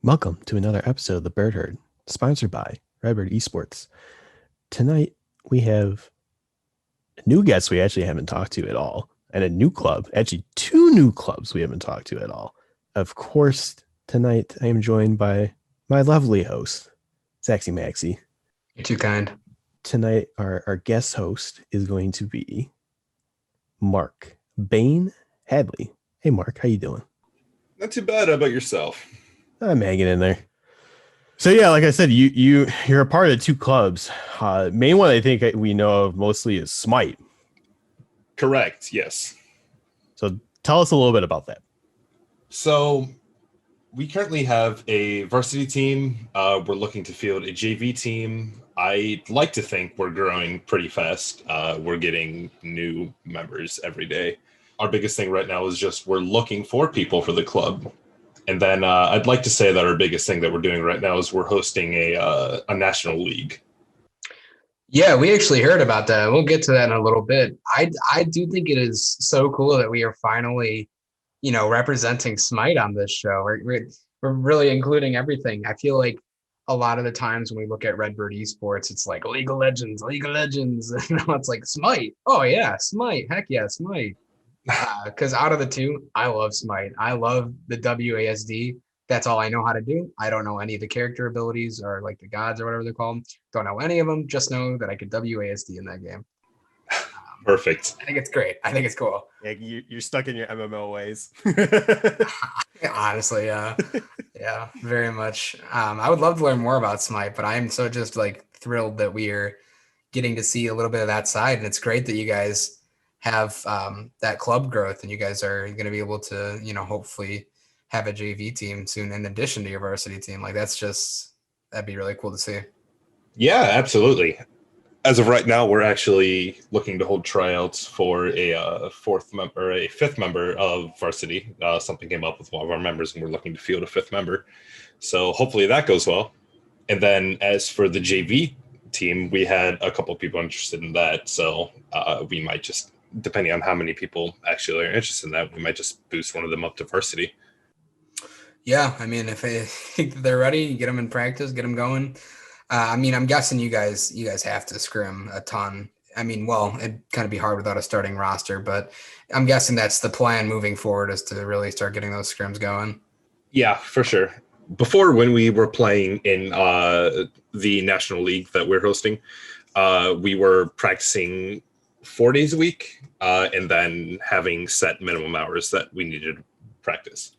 Welcome to another episode of the Bird Herd, sponsored by Redbird Esports. Tonight we have a new guest we actually haven't talked to at all, and a new club, actually two new clubs we haven't talked to at all. Of course, tonight I am joined by my lovely host, Saxy Maxie. You're too kind. Tonight our guest host is going to be Marc, Bane, Hadley. Hey Marc, how you doing? Not too bad. How about yourself? I'm hanging in there. So yeah, like I said, you're a part of two clubs. Main one I think we know of mostly is SMITE. Correct. Yes. So tell us a little bit about that. So we currently have a varsity team. We're looking to field a JV team. I'd like to think we're growing pretty fast. We're getting new members every day. Our biggest thing right now is just we're looking for people for the club. And then I'd like to say that our biggest thing that we're doing right now is we're hosting a national league. Yeah, we actually heard about that. We'll get to that in a little bit. I do think it is so cool that we are finally, representing SMITE on this show. We're really including everything. I feel like a lot of the times when we look at Redbird Esports, it's like League of Legends. It's like SMITE. Oh yeah, SMITE. Heck yeah, SMITE. Because out of the two, I love SMITE. I love the WASD. That's all I know how to do. I don't know any of the character abilities or like the gods or whatever they're called. Don't know any of them. Just know that I could WASD in that game. Perfect. I think it's great. I think it's cool. Yeah, you're stuck in your MMO ways. Honestly, yeah. Yeah, very much. I would love to learn more about SMITE, but I'm so just like thrilled that we are getting to see a little bit of that side. And it's great that you guys have that club growth and you guys are going to be able to, hopefully have a JV team soon in addition to your varsity team. Like that'd be really cool to see. Yeah, absolutely. As of right now, we're actually looking to hold tryouts for a fifth member of varsity. Something came up with one of our members and we're looking to field a fifth member. So hopefully that goes well. And then as for the JV team, we had a couple of people interested in that. So we might just, depending on how many people actually are interested in that, we might just boost one of them up to varsity. Yeah, I mean, if they're ready, get them in practice, get them going. I'm guessing you guys have to scrim a ton. I mean, well, it'd kind of be hard without a starting roster, but I'm guessing that's the plan moving forward is to really start getting those scrims going. Yeah, for sure. Before, when we were playing in the National League that we're hosting, we were practicing 4 days a week and then having set minimum hours that we needed to practice.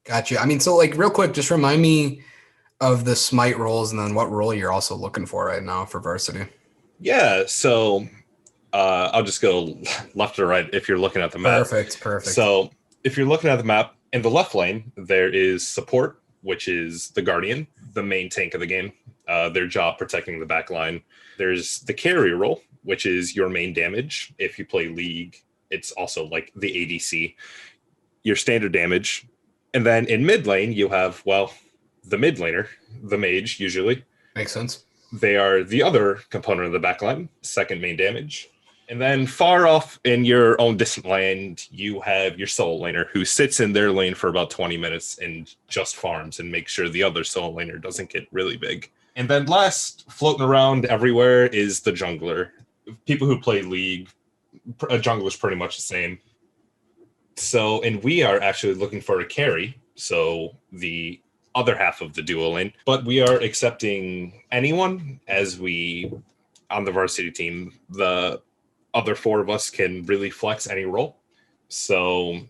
Gotcha. I mean, so like real quick, just remind me of the SMITE roles and then what role you're also looking for right now for varsity. Yeah, so I'll just go left or right if you're looking at the map. Perfect. So if you're looking at the map, in the left lane, there is support, which is the Guardian, the main tank of the game, their job protecting the back line. There's the carry role, which is your main damage. If you play League, it's also like the ADC, your standard damage. And then in mid lane, you have, the mid laner, the mage, usually. Makes sense. They are the other component of the backline, second main damage. And then far off in your own distant land, you have your solo laner who sits in their lane for about 20 minutes and just farms and makes sure the other solo laner doesn't get really big. And then last, floating around everywhere, is the jungler. People who play League, a jungler is pretty much the same. So, and we are actually looking for a carry, so the other half of the duo lane, but we are accepting anyone as on the varsity team. The other four of us can really flex any role. So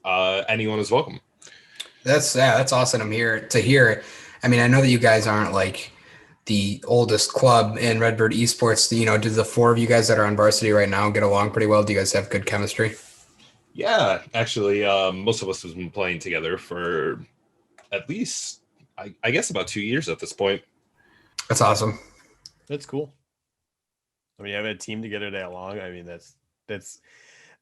anyone is welcome. That's awesome. I'm here to hear. I mean, I know that you guys aren't like the oldest club in Redbird Esports. Do the four of you guys that are on varsity right now get along pretty well? Do you guys have good chemistry? Yeah, actually, most of us have been playing together for at least, I guess, about 2 years at this point. That's awesome. That's cool. I mean, having a team together that long, I mean, that's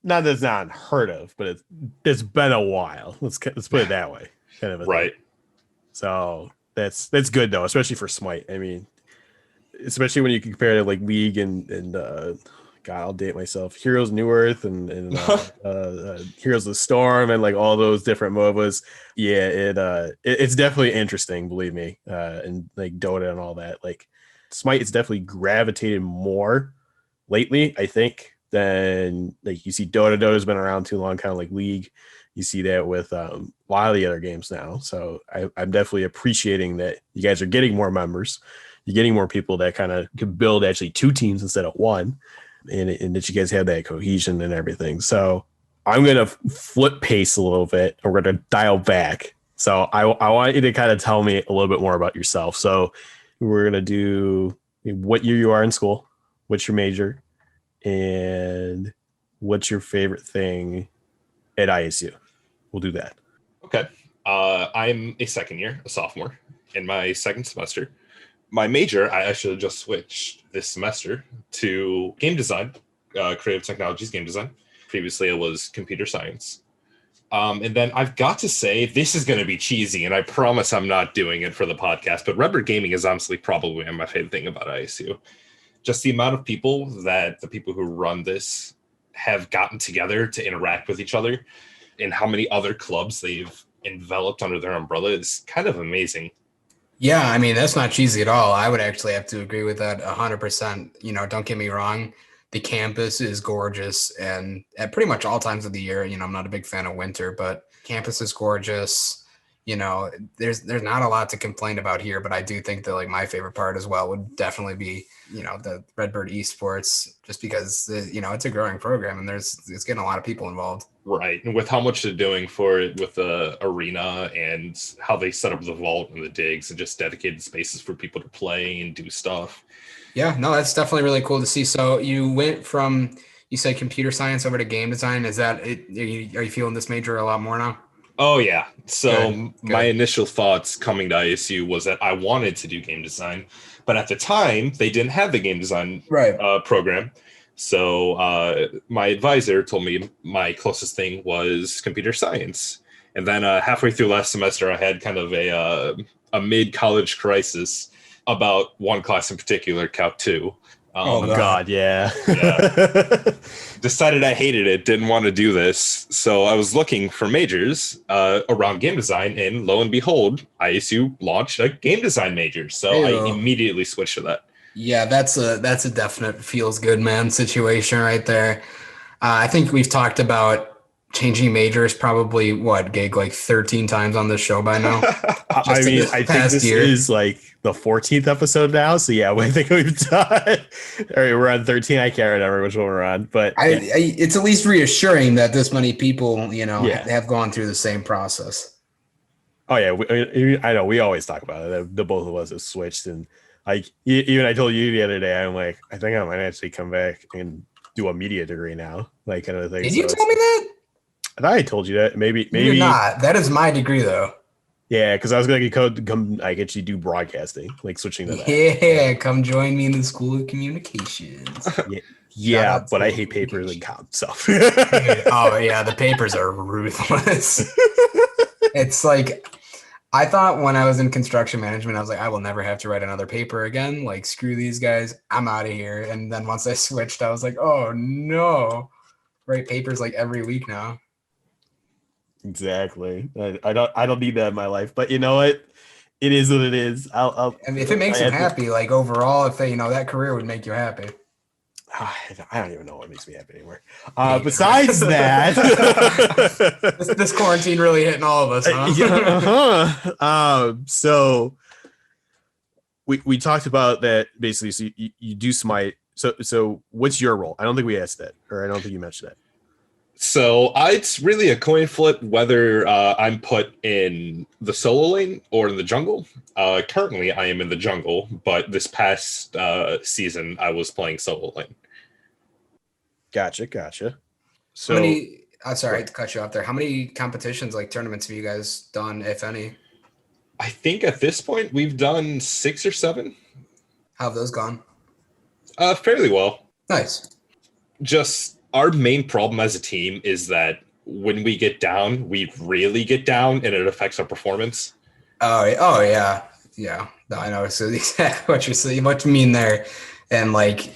not unheard of, but it's been a while. Let's put it that way. Kind of right. Thing. So that's good though, especially for SMITE. I mean, especially when you compare it to like League and God, I'll date myself. Heroes New Earth and Heroes of the Storm and like all those different MOBAs. Yeah, it's definitely interesting, believe me. And like Dota and all that. Like Smite is definitely gravitated more lately, I think, than like you see Dota's been around too long, kind of like League. You see that with a lot of the other games now. So I'm definitely appreciating that you guys are getting more members. You're getting more people that kind of could build actually 2 teams instead of 1. And that you guys have that cohesion and everything. So I'm going to flip pace a little bit. And we're going to dial back. So I want you to kind of tell me a little bit more about yourself. So we're going to do what year you are in school, what's your major, and what's your favorite thing at ISU. We'll do that. Okay. I'm a second year, a sophomore in my second semester. My major, I actually just switched this semester to game design, creative technologies, game design. Previously, it was computer science. And then I've got to say, this is going to be cheesy, and I promise I'm not doing it for the podcast, but Redbird Gaming is honestly probably my favorite thing about ISU. Just the amount of people that the people who run this have gotten together to interact with each other and how many other clubs they've enveloped under their umbrella is kind of amazing. Yeah, I mean, that's not cheesy at all. I would actually have to agree with that 100%. You know, don't get me wrong. The campus is gorgeous, and at pretty much all times of the year, you know, I'm not a big fan of winter, but campus is gorgeous. You know, there's not a lot to complain about here, but I do think that like my favorite part as well would definitely be, you know, the Redbird esports, just because, you know, it's a growing program and it's getting a lot of people involved. Right. And with how much they're doing for it with the arena and how they set up the vault and the digs and just dedicated spaces for people to play and do stuff. Yeah, no, that's definitely really cool to see. So you went from, you said computer science over to game design. Is that it? Are you feeling this major a lot more now? Oh, yeah. So Good. My initial thoughts coming to ISU was that I wanted to do game design, but at the time they didn't have the game design program. So my advisor told me my closest thing was computer science. And then halfway through last semester, I had kind of a mid-college crisis about one class in particular, Calc 2. Oh God, yeah. Decided I hated it, didn't want to do this. So I was looking for majors around game design, and lo and behold, ISU launched a game design major. So I immediately switched to that. Yeah, that's a definite feels good, man situation right there. I think we've talked about changing majors probably Gig like 13 times on this show by now. I mean, I think this is like the 14th episode now. So yeah, I think we've done. All right, we're on 13. I can't remember which one we're on, but it's at least reassuring that this many people, you know, have gone through the same process. Oh yeah, I know. We always talk about it. The both of us have switched, and like even I told you the other day, I'm like, I think I might actually come back and do a media degree now, like kind of thing. Did you tell me that? I thought I told you that. Maybe you're not. That is my degree though. Yeah, because I was going to come like actually do broadcasting, like switching to that. Yeah, come join me in the School of Communications. Yeah, but I hate papers and comp stuff. Oh yeah, the papers are ruthless. It's like, I thought when I was in construction management, I was like, I will never have to write another paper again. Like, screw these guys, I'm out of here. And then once I switched, I was like, oh no, write papers like every week now. Exactly. I don't need that in my life, but you know what? It is what it is. I mean, if it makes you happy, like overall, if they, you know, that career would make you happy. I don't even know what makes me happy anymore. Besides that, this quarantine really hitting all of us, huh? So we talked about that basically. So you do SMITE. So what's your role? I don't think we asked that, or I don't think you mentioned that. So it's really a coin flip whether I'm put in the solo lane or in the jungle. Currently, I am in the jungle, but this past season, I was playing solo lane. Gotcha. So, how many? Sorry to cut you off there. How many competitions, like tournaments, have you guys done, if any? I think at this point we've done 6 or 7. How have those gone? Fairly well. Nice. Just our main problem as a team is that when we get down, we really get down, and it affects our performance. Oh yeah. No, I know. So exactly what you're saying, what you mean there, and like,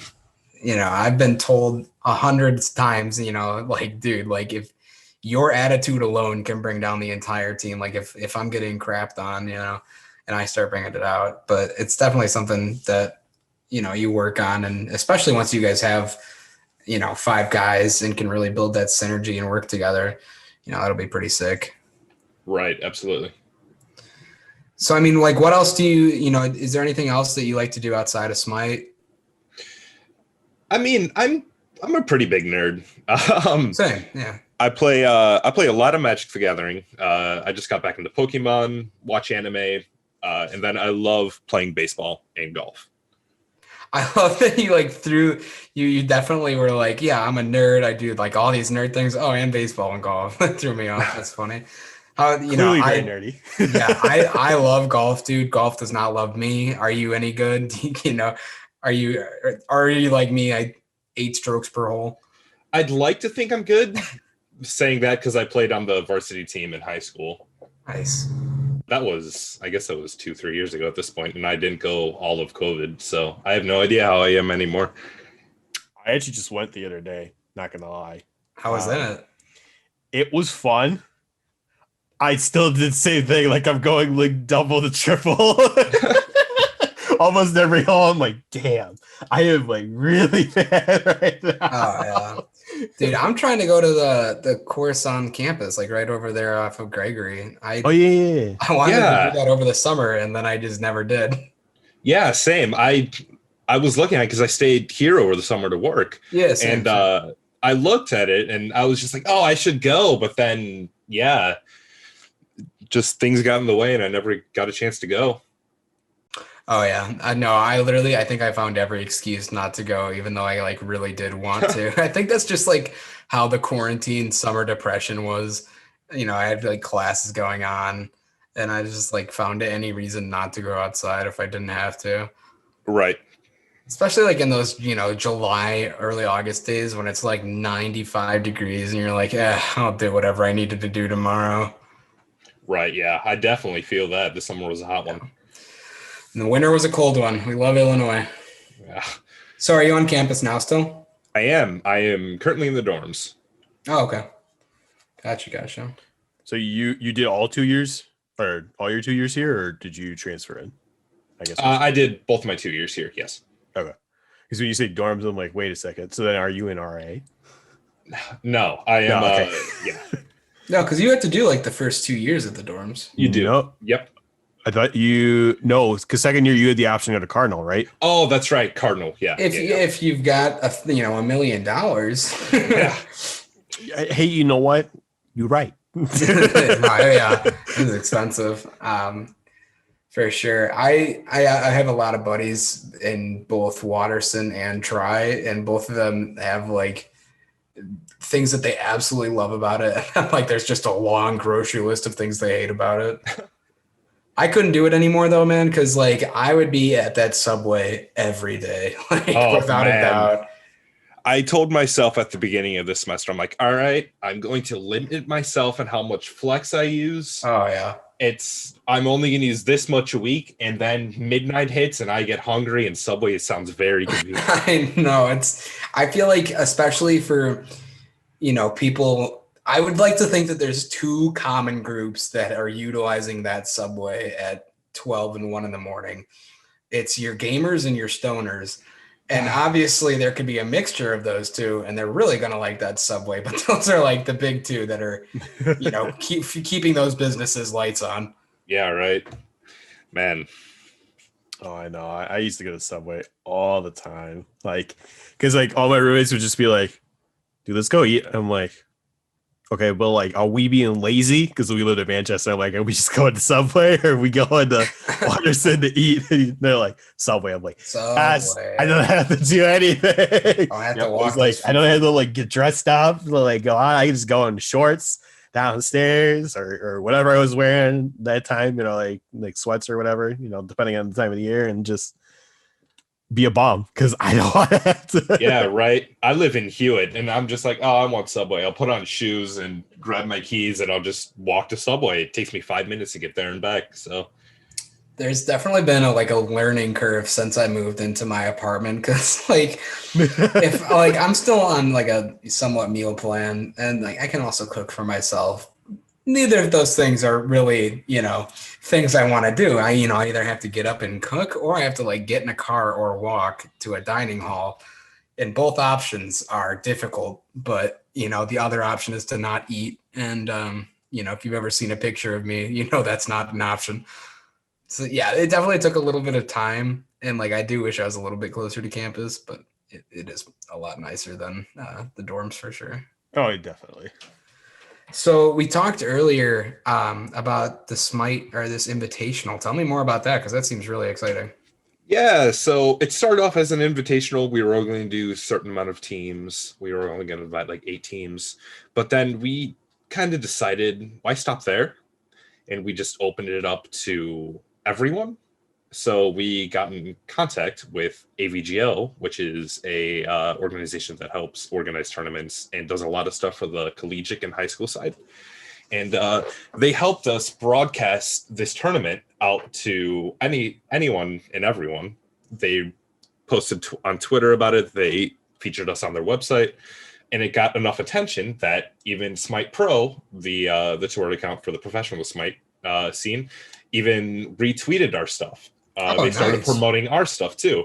I've been told 100 times, like, dude, like if your attitude alone can bring down the entire team, like if I'm getting crapped on, and I start bringing it out, but it's definitely something that, you work on. And especially once you guys have, 5 guys and can really build that synergy and work together, that'll be pretty sick. Right. Absolutely. So, I mean, like, what else do you, is there anything else that you like to do outside of Smite? I mean, I'm a pretty big nerd. Same, yeah. I play a lot of Magic the Gathering. I just got back into Pokemon, watch anime, and then I love playing baseball and golf. I love that you definitely were like, yeah, I'm a nerd. I do like all these nerd things. Oh, and baseball and golf. That threw me off. That's funny. Clearly very nerdy. Yeah, I love golf, dude. Golf does not love me. Are you any good? Are you like me? 8 strokes per hole. I'd like to think I'm good. Saying that because I played on the varsity team in high school. Nice. I guess that was 2-3 years ago at this point, and I didn't go all of COVID, so I have no idea how I am anymore. I actually just went the other day, not gonna lie. How was that? It was fun. I still did the same thing, like I'm going like double the triple. Almost every hole. I'm like, damn, I am like really bad right now. Oh yeah. Dude, I'm trying to go to the course on campus, like right over there off of Gregory. Oh yeah. I wanted to do that over the summer, and then I just never did. Yeah, same. I was looking at it because I stayed here over the summer to work. Yeah, same. And I looked at it, and I was just like, oh, I should go. But then, yeah, just things got in the way, and I never got a chance to go. Oh yeah, I think I found every excuse not to go, even though I like really did want to. I think that's just like how the quarantine summer depression was. I had like classes going on, and I just like found any reason not to go outside if I didn't have to. Right. Especially like in those, July, early August days when it's like 95 degrees and you're like, I'll do whatever I needed to do tomorrow. Right. Yeah, I definitely feel that. The summer was a hot one. And the winter was a cold one. We love Illinois. Yeah. So are you on campus now still? I am currently in the dorms. Oh, okay. Gotcha. So you did all 2 years or all your 2 years here, or did you transfer in? I guess I did both my 2 years here. Yes. Okay. Because when you say dorms, I'm like, wait a second. So then are you in RA? No, I am. No, okay. Yeah. No, because you had to do like the first 2 years at the dorms. You do. No. Yep. I thought because second year you had the option to go to Cardinal, right? Oh, that's right, Cardinal. Yeah. If you've got $1 million. Yeah. Hey, you know what? You're right. Yeah, it's expensive. For sure. I have a lot of buddies in both Watterson and Tri, and both of them have like things that they absolutely love about it. Like there's just a long grocery list of things they hate about it. I couldn't do it anymore though, man, because like I would be at that Subway every day, like without a doubt. I told myself at the beginning of this semester, I'm like, all right, I'm going to limit myself and how much flex I use. Oh yeah. I'm only going to use this much a week, and then midnight hits and I get hungry, and Subway sounds very convenient. I know I feel like, especially for, people, I would like to think that there's 2 common groups that are utilizing that Subway at 12 and 1 in the morning. It's your gamers and your stoners. And obviously there could be a mixture of those 2, and they're really going to like that Subway. But those are like the big 2 that are, keeping those businesses lights on. Yeah, right. Man. Oh, I know. I used to go to Subway all the time. Like, because like all my roommates would just be like, dude, let's go eat. I'm like, okay, well, like, are we being lazy? Because we live in Manchester. I'm like, are we just going to Subway, or are we going to Watterson to eat? And they're like, Subway. I'm like, Subway. I don't have to do anything. I have to walk. Like, I don't have to like get dressed up. Like, go on. I can just go in shorts downstairs or whatever I was wearing that time. Like sweats or whatever. Depending on the time of the year, and just be a bum because I don't want to have to. Yeah, right. I live in Hewitt, and I'm just like, oh, I want Subway. I'll put on shoes and grab my keys, and I'll just walk to Subway. It takes me 5 minutes to get there and back. So, There's definitely been a learning curve since I moved into my apartment because if I'm still on like a somewhat meal plan and like I can also cook for myself. Neither of those things are really, things I want to do. I either have to get up and cook or I have to like get in a car or walk to a dining hall. And both options are difficult, but the other option is to not eat. And if you've ever seen a picture of me, that's not an option. So yeah, it definitely took a little bit of time. And like I do wish I was a little bit closer to campus, but it is a lot nicer than the dorms for sure. Oh, definitely. So we talked earlier about the SMITE or this invitational. Tell me more about that because that seems really exciting. Yeah, so it started off as an invitational. We were only going to do a certain amount of teams. We were only going to invite like 8 teams. But then we kind of decided, why stop there? And we just opened it up to everyone. So we got in contact with AVGL, which is a organization that helps organize tournaments and does a lot of stuff for the collegiate and high school side. And they helped us broadcast this tournament out to anyone and everyone. They posted on Twitter about it. They featured us on their website, and it got enough attention that even SMITE Pro, the Twitter account for the professional SMITE scene, even retweeted our stuff. They started promoting our stuff too.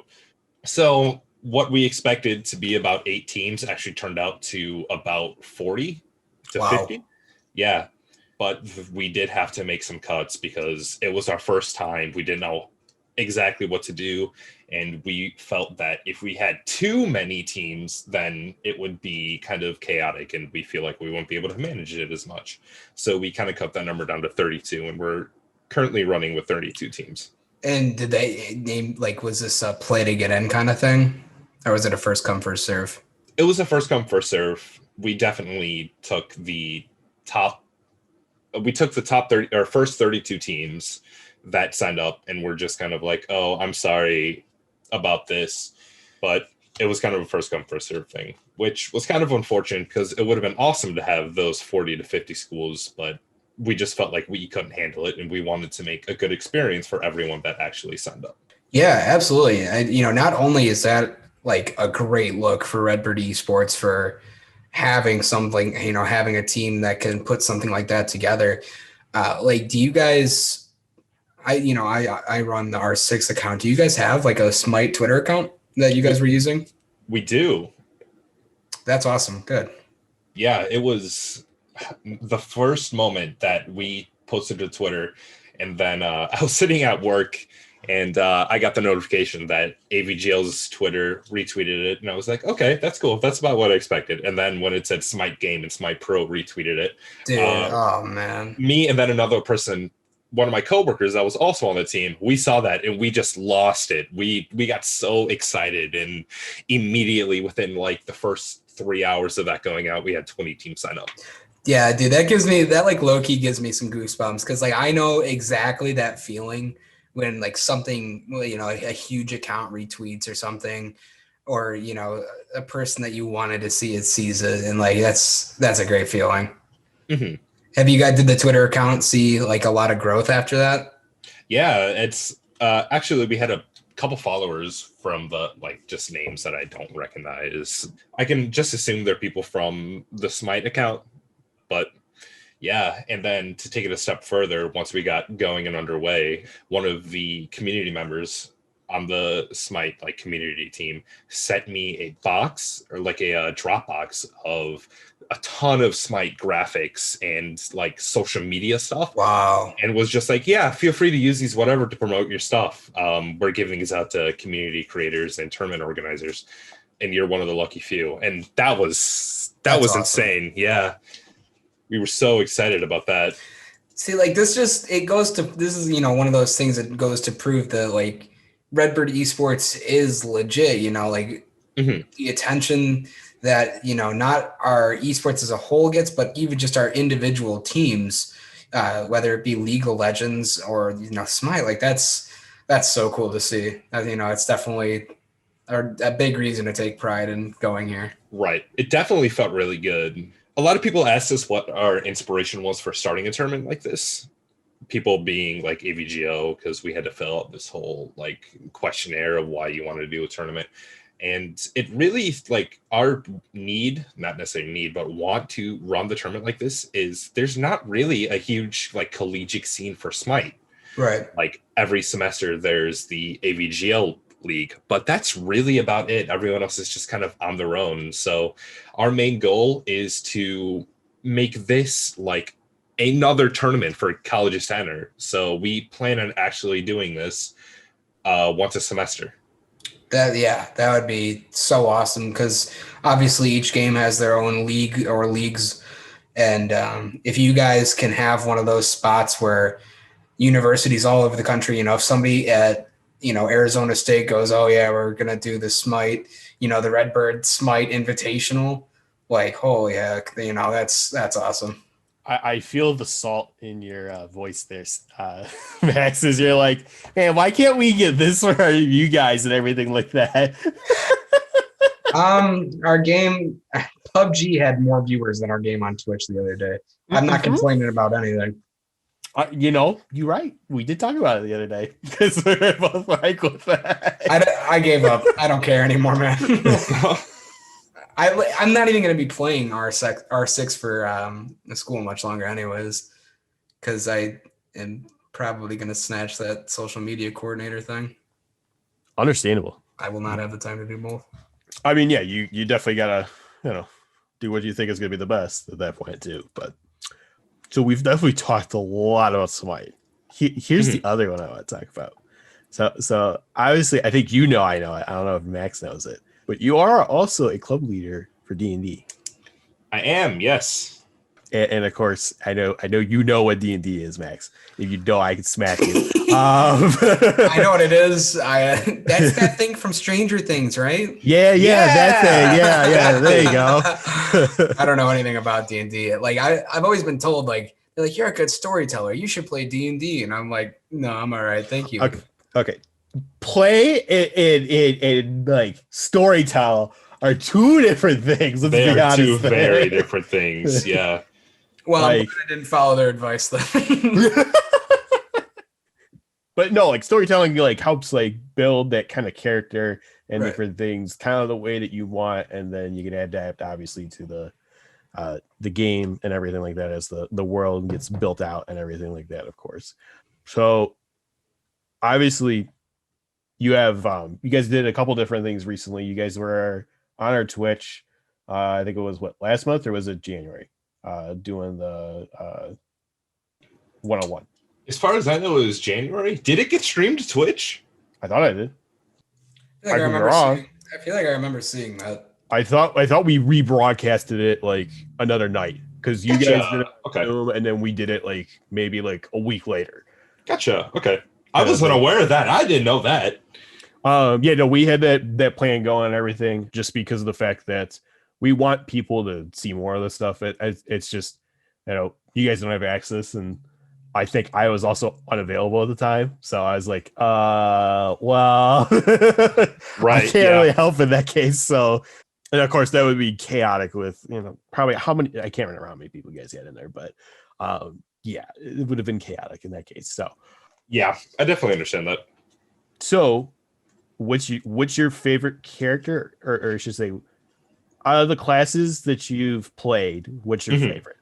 So what we expected to be about 8 teams actually turned out to about 40 to 50. Yeah. But we did have to make some cuts because it was our first time. We didn't know exactly what to do. And we felt that if we had too many teams, then it would be kind of chaotic and we feel like we won't be able to manage it as much. So we kind of cut that number down to 32, and we're currently running with 32 teams. And did they name, was this a play to get in kind of thing? Or was it a first come, first serve? It was a first come, first serve. We definitely took the top 30 or first 32 teams that signed up, and we're just kind of like, oh, I'm sorry about this, but it was kind of a first come, first serve thing, which was kind of unfortunate because it would have been awesome to have those 40 to 50 schools, but we just felt like we couldn't handle it, and we wanted to make a good experience for everyone that actually signed up. Yeah, absolutely. Not only is that like a great look for Redbird Esports for having something, having a team that can put something like that together. Do you guys, I run the R6 account. Do you guys have like a SMITE Twitter account that you guys were using? We do. That's awesome. Good. Yeah, it was the first moment that we posted to Twitter, and then I was sitting at work, and I got the notification that AVGL's Twitter retweeted it, and I was like, okay, that's cool. That's about what I expected. And then when it said SMITE Game and SMITE Pro retweeted it, dude, oh man, me and then another person, one of my coworkers that was also on the team, we saw that and we just lost it. We got so excited, and immediately within like the first 3 hours of that going out, we had 20 teams sign up. Yeah, dude, that like low-key gives me some goosebumps because like I know exactly that feeling when like something, a huge account retweets or something, or a person that you wanted to see it sees it, and like that's a great feeling. Mm-hmm. Have you guys, did the Twitter account see like a lot of growth after that? Yeah, it's actually we had a couple followers from the just names that I don't recognize. I can just assume they're people from the SMITE account, but yeah. And then to take it a step further, once we got going and underway, one of the community members on the SMITE community team sent me a box or a Dropbox of a ton of SMITE graphics and social media stuff. Wow. And was just like, yeah, feel free to use these whatever to promote your stuff. We're giving these out to community creators and tournament organizers, and you're one of the lucky few. And that was awesome. Insane. Yeah. We were so excited about that. See, this is one of those things that goes to prove that Redbird Esports is legit, Mm-hmm. The attention that, not our esports as a whole gets, but even just our individual teams, whether it be League of Legends or, SMITE, that's so cool to see. It's definitely a big reason to take pride in going here. Right. It definitely felt really good. A lot of people asked us what our inspiration was for starting a tournament like this, people being like AVGO, because we had to fill out this whole like questionnaire of why you wanted to do a tournament. And it really, like, our need, not necessarily need, but want to run the tournament like this is there's not really a huge like collegiate scene for Smite. Right. Like every semester there's the AVGL league, but that's really about it. Everyone else is just kind of on their own. So our main goal is to make this like another tournament for colleges to enter. So we plan on actually doing this once a semester. That would be so awesome, because obviously each game has their own league or leagues, and if you guys can have one of those spots where universities all over the country, if somebody at Arizona State goes, oh yeah, we're gonna do the SMITE, the Redbird SMITE Invitational, like holy heck, that's awesome. I feel the salt in your voice there, Max, as you're like, man, why can't we get this for you guys and everything like that? Our game, PUBG, had more viewers than our game on Twitch the other day. I'm not complaining about anything. You're right. We did talk about it the other day because we were both like with that. I gave up. I don't care anymore, man. I'm not even going to be playing R6 for the school much longer anyways, because I am probably going to snatch that social media coordinator thing. Understandable. I will not have the time to do both. I mean, yeah, you definitely got to, do what you think is going to be the best at that point too. But so we've definitely talked a lot about Smite. Here's the other one I want to talk about. So obviously, I think I know it. I don't know if Max knows it. But you are also a club leader for D&D. I am, yes. And of course, I know you know what D&D is, Max. If you don't, I can smack you. I know what it is. That's that thing from Stranger Things, right? Yeah, that thing. Yeah. There you go. I don't know anything about D&D. Like I've always been told, like, they're like, you're a good storyteller, you should play D&D, and I'm like, no, I'm all right, thank you. Okay. Play and like storytell are two different things. Let's be honest. Two very different things. Yeah. Well, I didn't follow their advice then. But no, like storytelling like helps like build that kind of character and different things, kind of the way that you want, and then you can adapt obviously to the game and everything like that as the world gets built out and everything like that, of course. So obviously you have you guys did a couple different things recently. You guys were on our Twitch. I think it was last month, or was it January? Doing the 101. As far as I know, it was January. Did it get streamed to Twitch? I thought I did. I feel like I remember seeing that. I thought we rebroadcasted it like another night because you guys did it on Zoom, and then we did it like maybe like a week later. Gotcha. Okay. I wasn't aware of that. I didn't know that. We had that plan going and everything, just because of the fact that we want people to see more of this stuff. It's just, you guys don't have access, and I think I was also unavailable at the time, so I was like, well, I can't really help in that case. So, and of course, that would be chaotic with probably how many, I can't remember how many people you guys had in there, but it would have been chaotic in that case. So. Yeah, I definitely understand that. So, what's your favorite character, or I should say, out of the classes that you've played, what's your favorite?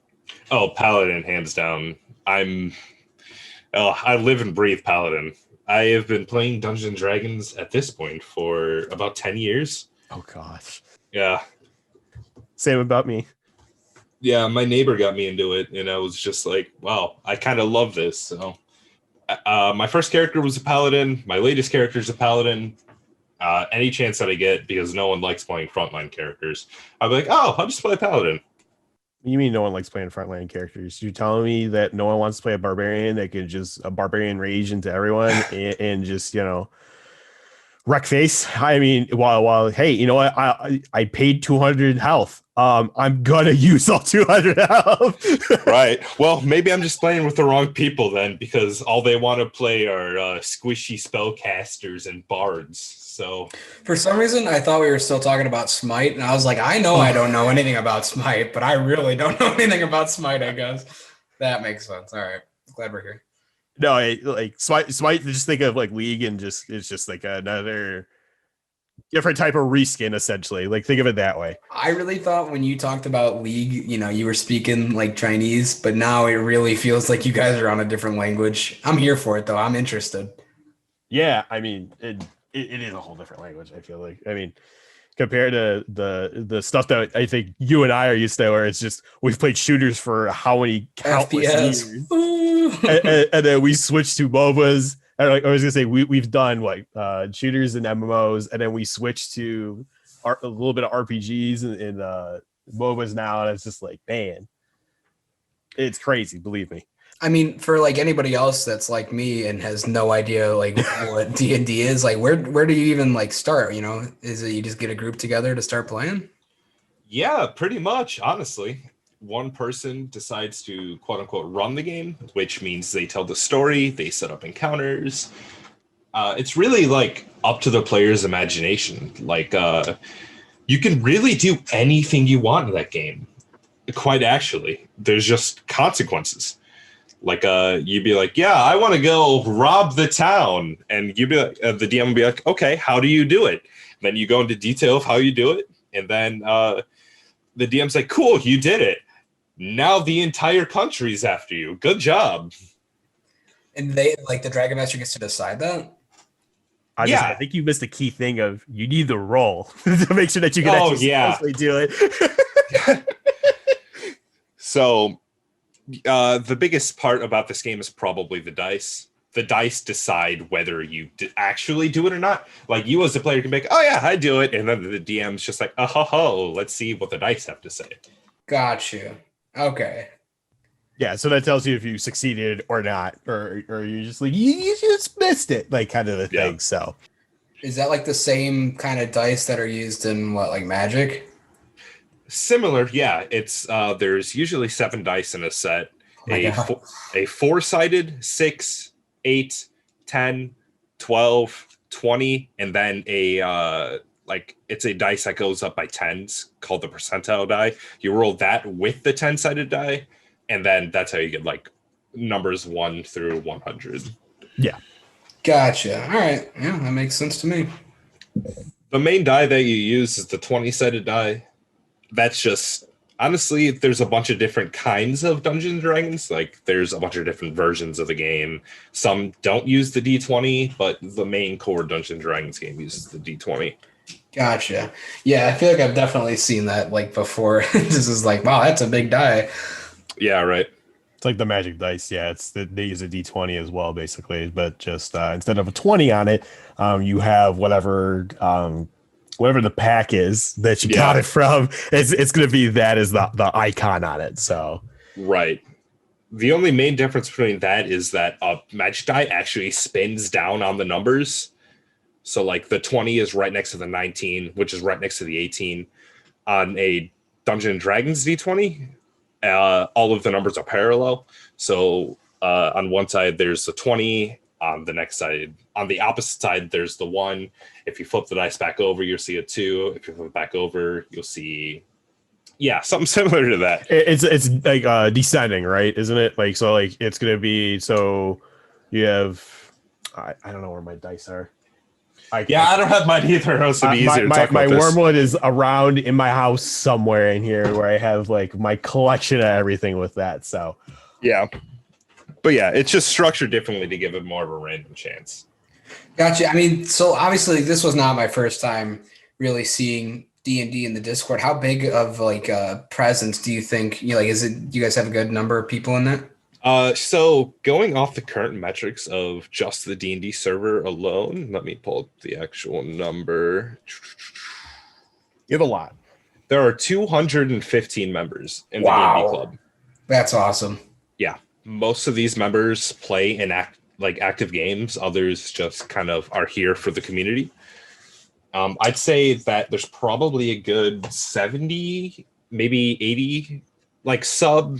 Oh, Paladin, hands down. I live and breathe Paladin. I have been playing Dungeons and Dragons at this point for about 10 years. Oh gosh. Yeah. Same about me. Yeah, my neighbor got me into it, and I was just like, wow, I kind of love this. So. My first character was a Paladin. My latest character is a Paladin. Any chance that I get, because no one likes playing frontline characters, I'll be like, oh, I'll just play Paladin. You mean no one likes playing frontline characters? You're telling me that no one wants to play a barbarian that could just a barbarian rage into everyone and just wreck face? I mean, while hey, you know what? I paid 200 health. I'm gonna use all 200 health. Right. Well, maybe I'm just playing with the wrong people then, because all they want to play are squishy spellcasters and bards. So for some reason, I thought we were still talking about Smite, and I was like, I know I don't know anything about Smite, but I really don't know anything about Smite. I guess that makes sense. All right, glad we're here. No, like Smite. Just think of like League, and it's just like another different type of reskin, essentially. Like think of it that way. I really thought when you talked about League, you were speaking like Chinese, but now it really feels like you guys are on a different language. I'm here for it though. I'm interested. Yeah, I mean, it is a whole different language. I feel like. I mean, compared to the stuff that I think you and I are used to, where it's just we've played shooters for how many countless FPS. years, and then we switched to MOBAs. And like I was gonna say, we've done like shooters and MMOs, and then we switched to a little bit of RPGs and MOBAs now, and it's just like, man, it's crazy. Believe me. I mean, for like anybody else that's like me and has no idea like what D&D is, like where do you even like start? Is it you just get a group together to start playing? Yeah, pretty much, honestly. One person decides to quote unquote run the game, which means they tell the story, they set up encounters. It's really like up to the player's imagination. Like you can really do anything you want in that game. Quite actually, there's just consequences. Like you'd be like, yeah, I want to go rob the town, and you'd be like, the DM would be like, okay, how do you do it? Then you go into detail of how you do it, and then the DM's like, cool, you did it. Now the entire country's after you. Good job. And they like the Dragon Master gets to decide that. I think you missed the key thing of you need the roll to make sure that you can actually do it. So the biggest part about this game is probably the dice. The dice decide whether you actually do it or not. Like you as a player can make, oh yeah, I do it. And then the DM's just like, oh, ho, ho, let's see what the dice have to say. Got you. Okay. Yeah, so that tells you if you succeeded or not, or you just like you just missed it, like kind of the thing. So is that like the same kind of dice that are used in what, like Magic? Similar, yeah. It's there's usually 7 dice in a set. A 4-sided, 6, 8, 10, 12, 20, and then a it's a dice that goes up by tens called the percentile die. You roll that with the 10-sided die, and then that's how you get like numbers 1 through 100. Yeah. Gotcha. All right. Yeah, that makes sense to me. The main die that you use is the 20-sided die. That's just, honestly, there's a bunch of different kinds of Dungeons and Dragons. Like there's a bunch of different versions of the game. Some don't use the D20, but the main core Dungeons and Dragons game uses the D20. Gotcha. Yeah, I feel like I've definitely seen that like before. This is like, wow, that's a big die. Yeah, right. It's like the magic dice. Yeah, they use a D20 as well, basically, but just instead of a 20 on it, you have whatever the pack is that you got it from. It's going to be that as the icon on it. So right. The only main difference between that is that a magic die actually spins down on the numbers. So like the 20 is right next to the 19, which is right next to the 18. On a Dungeons and Dragons D20, all of the numbers are parallel. So on one side, there's the 20. On the next side, on the opposite side, there's the 1. If you flip the dice back over, you'll see a 2. If you flip it back over, you'll see, something similar to that. It's like descending, right? Isn't it? Like so, like it's gonna be so. You have, I don't know where my dice are. I don't have mine either. It would be easier to talk about my wormwood is around in my house somewhere in here where I have like my collection of everything with that. So yeah. But yeah, it's just structured differently to give it more of a random chance. Gotcha. I mean, so obviously this was not my first time really seeing D&D in the Discord. How big of like a presence do you think, do you guys have a good number of people in that? So going off the current metrics of just the D&D server alone, let me pull up the actual number. You have a lot. There are 215 members in the D&D club. That's awesome. Yeah. Most of these members play in active games. Others just kind of are here for the community. I'd say that there's probably a good 70, maybe 80, like sub.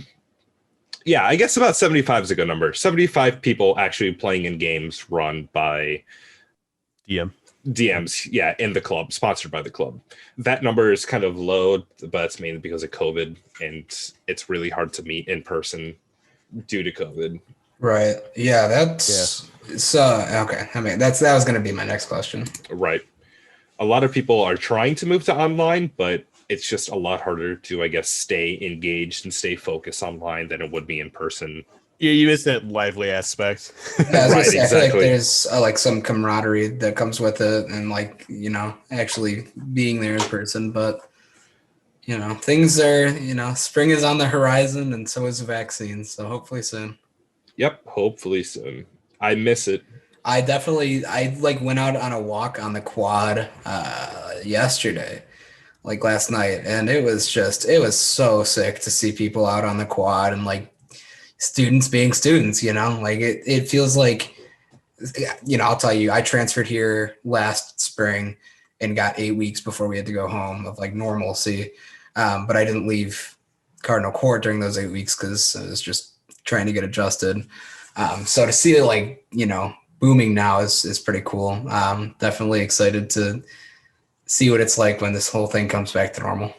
Yeah, I guess about 75 is a good number. 75 people actually playing in games run by DMs, in the club, sponsored by the club. That number is kind of low, but that's mainly because of COVID, and it's really hard to meet in person due to COVID. Right. Yeah, that's so okay. I mean, that was going to be my next question. Right. A lot of people are trying to move to online, but it's just a lot harder to, I guess, stay engaged and stay focused online than it would be in person. Yeah, you missed that lively aspect. Yeah, I was gonna Right, say, I feel like exactly. there's like some camaraderie that comes with it, and like actually being there in person. But things are spring is on the horizon, and so is the vaccine. So hopefully soon. Yep, hopefully soon. I miss it. I like went out on a walk on the quad yesterday, like last night, and it was so sick to see people out on the quad and like students being students. Like it feels like. I'll tell you, I transferred here last spring and got 8 weeks before we had to go home of like normalcy. But I didn't leave Cardinal Court during those 8 weeks because I was just trying to get adjusted. So to see it like, booming now is pretty cool. Definitely excited to see what it's like when this whole thing comes back to normal.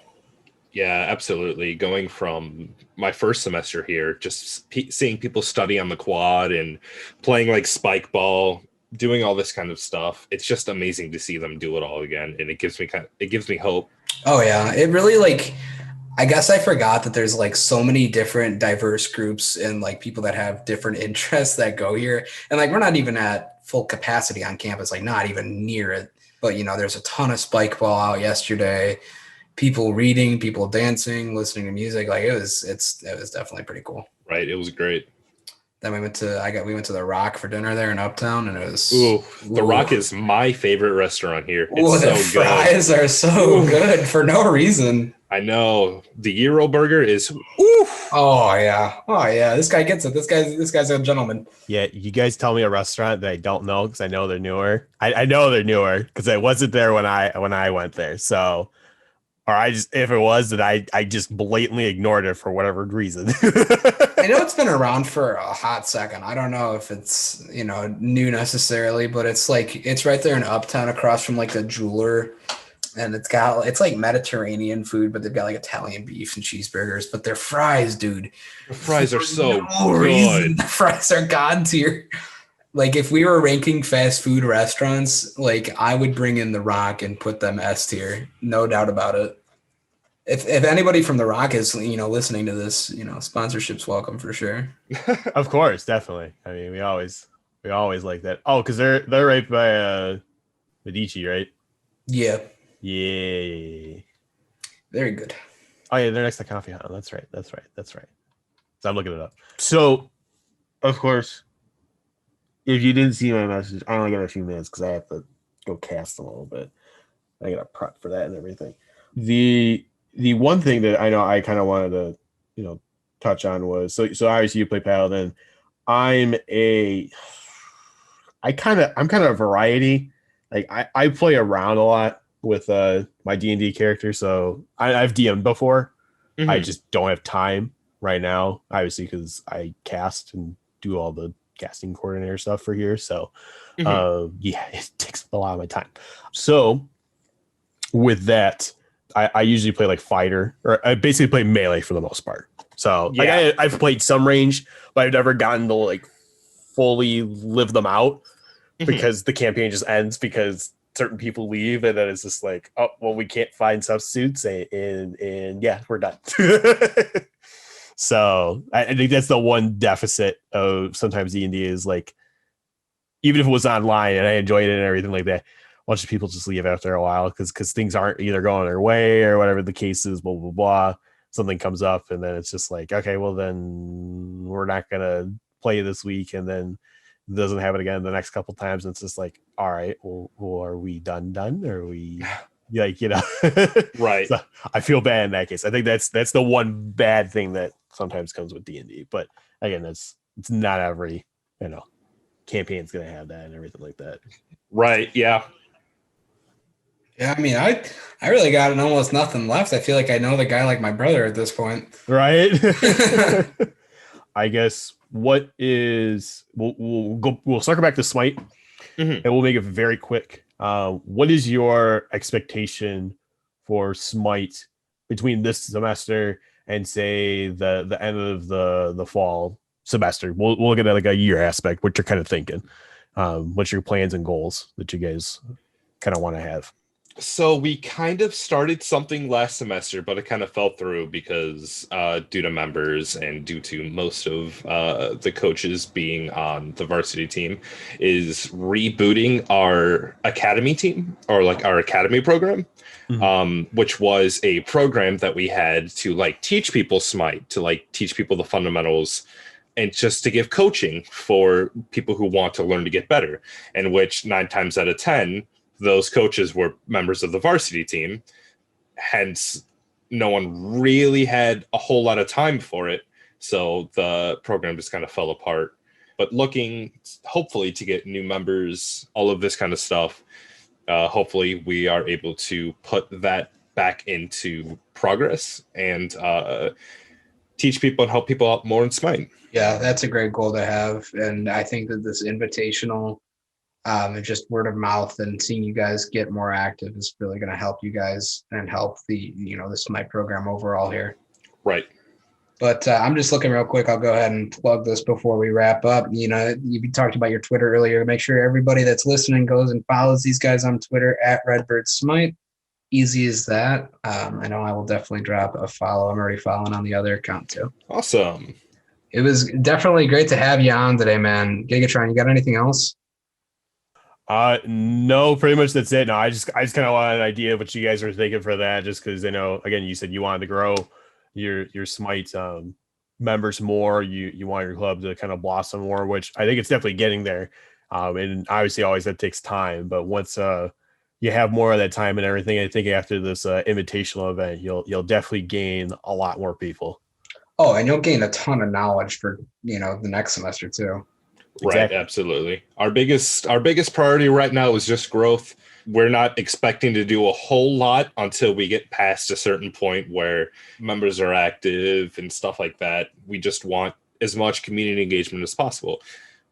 Yeah, absolutely. Going from my first semester here, just seeing people study on the quad and playing like spike ball, doing all this kind of stuff. It's just amazing to see them do it all again, and it gives me hope. Oh yeah, it really like I guess I forgot that there's like so many different diverse groups and like people that have different interests that go here. And like we're not even at full capacity on campus, like not even near it. But there's a ton of spike ball out yesterday, people reading, people dancing, listening to music. Like it was definitely pretty cool. Right, it was great. Then we went to the Rock for dinner there in Uptown, and it was The Rock is my favorite restaurant here. It's the so fries are so good for no reason. I know. The Euro burger is Oh yeah. This guy gets it. This guy's a gentleman. Yeah, you guys tell me a restaurant that I don't know because I know they're newer. I know they're newer because I wasn't there when I went there. So, or I just if it was that I just blatantly ignored it for whatever reason. I know it's been around for a hot second. I don't know if it's new necessarily, but it's right there in Uptown across from like a jeweler. And it's like Mediterranean food, but they've got like Italian beef and cheeseburgers. But their fries, dude. the fries are so Reason good. the fries are god tier. Like if we were ranking fast food restaurants, like I would bring in the Rock and put them S tier, no doubt about it. If anybody from the Rock is listening to this, sponsorship's welcome for sure. Of course, definitely. I mean, we always like that. Oh, because they're right by Medici, right? Yeah, Yeah. very good. Oh yeah, they're next to Coffee House. That's right. So I'm looking it up. So, of course, if you didn't see my message, I only got a few minutes because I have to go cast a little bit. I got to prep for that and everything. The one thing that I know I kind of wanted to touch on was so obviously you play Paladin. I'm kind of a variety. Like I play around a lot with my D&D character, so I've DM'd before. Mhm. I just don't have time right now, obviously, because I cast and do all the casting coordinator stuff for here. So yeah, it takes a lot of my time. So with that, I usually play like fighter, or I basically play melee for the most part. So like I've played some range, but I've never gotten to like fully live them out because the campaign just ends because certain people leave, and then it's just like, oh well, we can't find substitutes, and yeah, we're done. So I think that's the one deficit of sometimes D&D is like, even if it was online and I enjoyed it and everything like that, a bunch of people just leave after a while because things aren't either going their way or whatever the case is, blah blah blah. Something comes up and then it's just like, okay, well then we're not gonna play this week, and then it doesn't happen again the next couple times, and it's just like, all right, well are we done? Or are we like Right. So I feel bad in that case. I think that's the one bad thing that sometimes comes with D&D, but again, it's not every campaign's gonna have that and everything like that. Right. Yeah. Yeah, I mean, I really got almost nothing left. I feel like I know the guy like my brother at this point. Right. I guess what is we'll circle back to Smite and we'll make it very quick. What is your expectation for Smite between this semester and say the end of the fall semester. We'll look at it like a year aspect, what you're kind of thinking. What's your plans and goals that you guys kind of want to have? So we kind of started something last semester, but it kind of fell through because due to members and due to most of the coaches being on the varsity team, is rebooting our academy team, or like our academy program, which was a program that we had to like teach people SMITE, to like teach people the fundamentals, and just to give coaching for people who want to learn to get better, in which 9 times out of 10, those coaches were members of the varsity team. Hence, no one really had a whole lot of time for it. So the program just kind of fell apart. But looking, hopefully, to get new members, all of this kind of stuff, hopefully we are able to put that back into progress and teach people and help people out more in SMITE. Yeah, that's a great goal to have. And I think that this invitational, and just word of mouth and seeing you guys get more active is really going to help you guys and help the SMITE program overall here. Right. But I'm just looking real quick. I'll go ahead and plug this before we wrap up. You talked about your Twitter earlier. Make sure everybody that's listening goes and follows these guys on Twitter at Redbird SMITE. Easy as that. I know I will definitely drop a follow. I'm already following on the other account too. Awesome. It was definitely great to have you on today, man. Gigatron, you got anything else? No, pretty much that's it. No, I just kind of wanted an idea of what you guys are thinking for that, just because I know, again, you said you wanted to grow your SMITE members more. You want your club to kind of blossom more, which I think it's definitely getting there. And obviously always that takes time, but once you have more of that time and everything, I think after this invitational event, you'll definitely gain a lot more people. Oh, and you'll gain a ton of knowledge for the next semester too. Right, exactly. Absolutely. Our biggest priority right now is just growth. We're not expecting to do a whole lot until we get past a certain point where members are active and stuff like that. We just want as much community engagement as possible,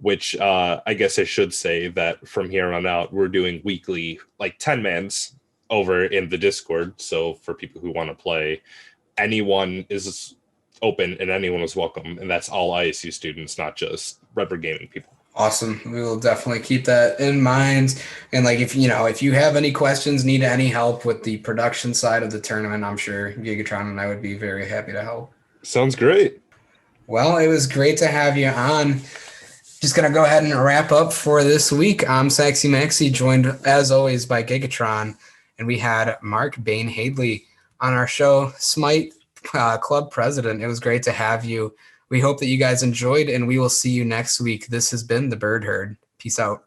which I guess I should say that from here on out, we're doing weekly, like 10-mans over in the Discord. So for people who want to play, anyone is open and anyone is welcome. And that's all ISU students, not just Redbird Gaming people. Awesome. We will definitely keep that in mind. And like, if you have any questions, need any help with the production side of the tournament, I'm sure Gigatron and I would be very happy to help. Sounds great. Well, it was great to have you on. Just going to go ahead and wrap up for this week. I'm Saxy Maxi, joined as always by Gigatron. And we had Marc, Bane, Hadley on our show, SMITE Club President. It was great to have you. We hope that you guys enjoyed, and we will see you next week. This has been the Bird Herd. Peace out.